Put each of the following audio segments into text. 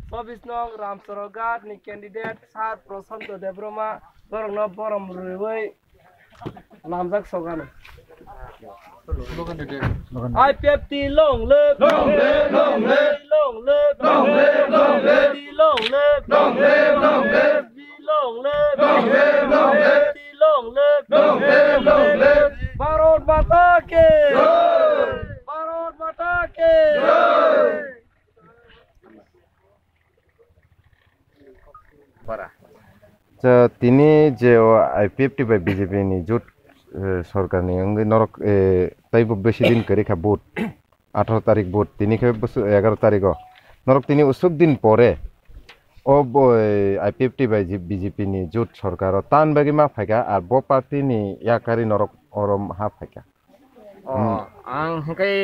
24 nong Ramsorogat ni candidate Sat Prosanto Debroma borong no borom ruwei namjak sogan IPFT long live long live long live long live long live long live long live long live long live long live long live long live long live long live long live Bharat Mata ki jai Bharat Mata ki jai Tini je IPFT by BJP ni jut Sarkar ni ang norok tai beshi din kare kha vote 18 tarik vote tini khe 11 tarik norok tini usuk din pore o IPFT by BJP ni jut Sarkar tan bagi ma phaika ar bo party ni yakari norok orom ha phaika ang hengkai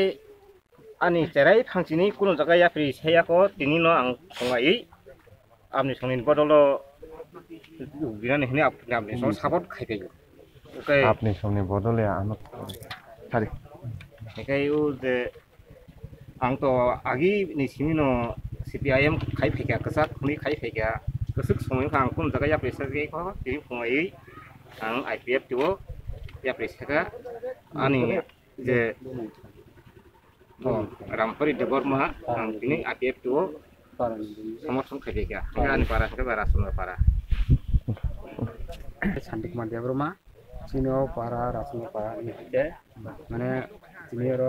ani cerai phangchini kuno jaga yapri sayako tini no ang songai amni songni bodolo binani hene apni so support khaikai আপনি সামনে বদলে আনো সারি hengkai u de ang to agi ni simino CPIM khai pheka kasak ni khai pheka kasuk somoi khang kuno jaga yapri sagai ko tini phongai ang IPF to yapri saka ani je Rampari Deborma ang ini IPF to সমর্থন খাইকা আমি পারা থেকে বারা শুনে পারা শান্তি কুমার দেবরমা চিনো পারা রাসমা পারা নিতে মানে তিনি আর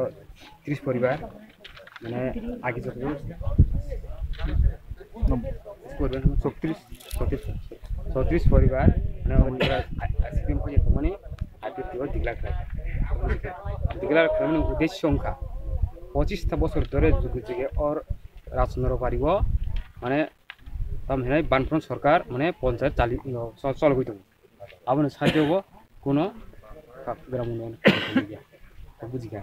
30 পরিবার মানে আগে যত 36 পরিবার মানে ওরা সিপিএম করে মানে আইপিএফটি ডিক্লেয়ার করার উদ্দেশ্য সংখ্যা 25টা বছর ধরে যুগে যুগে ওর রাজনৈতিক পারিব মানে তামহেনাই বানফ্রন্ট সরকার মানে পঞ্চায়েত চালি চল হইতো আবনে সাথেও কোনো গ্রাম উন্নয়ন বুঝিকা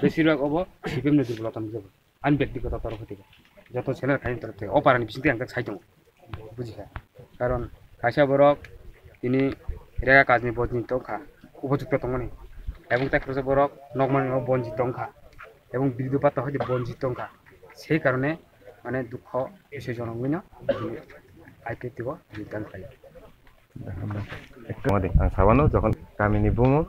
বেশিরভাগ অব সিপিএম নে দুর্বলতা নিয়ে যাব আইন ব্যক্তিগত তরফ থেকে যত ছেলের খাইন তরফ থেকে অপারানি বিচিতে আঙ্কা ছাইতো বুঝিকা কারণ কাইসা বরক তিনি রেগা কাজনি বঞ্চিত তংখা উপযুক্ত তংনি এবং তাকে বরক নগমানি বঞ্চিত তংখা এবং বিদ্যুৎ পাতা হইতে বঞ্চিত তংখা সেই কারণে মানে দুঃখ এসে জনগণ আইপিএফটি যোগদান করে সাবানো যখন কামিনী বুমু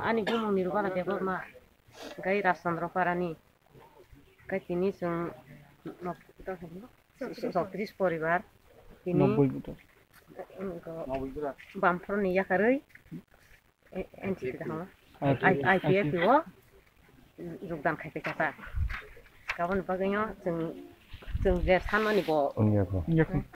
ani bumung ni rubala de borma gai rasandro parani kai tini sung 30 পরিবার তিনি 90 বামফ্রন ni yakarei entity da IPF wo যোগদান খাইতে কাটা গাবন বাগাইও जों जे सानमानि bo